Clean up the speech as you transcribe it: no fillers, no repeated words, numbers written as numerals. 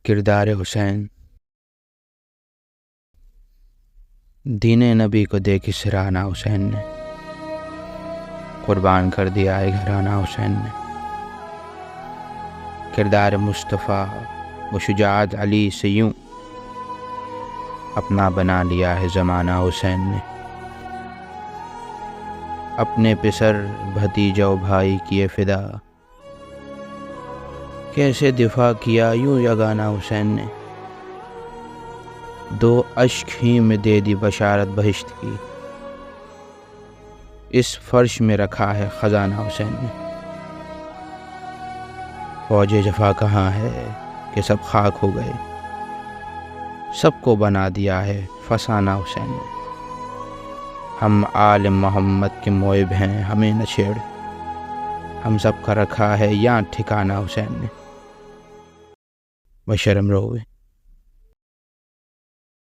کردار حسین۔ دین نبی کو دے کے سراہنا حسین نے، قربان کر دیا ہے گھرانہ حسین نے۔ کردار مصطفیٰ و شجاعت علی سے یوں اپنا بنا لیا ہے زمانہ حسین نے۔ اپنے پسر بھتیجا و بھائی کیے فدا، کیسے دفاع کیا یوں یگانہ حسین نے۔ دو اشک ہی میں دے دی بشارت بہشت کی، اس فرش میں رکھا ہے خزانہ حسین نے۔ فوج جفا کہاں ہے کہ سب خاک ہو گئے، سب کو بنا دیا ہے فسانہ حسین نے۔ ہم آل محمد کے موئب ہیں ہمیں نہ چھیڑ، ہم سب کا رکھا ہے یہاں ٹھکانہ حسین نے۔ بشر امروی۔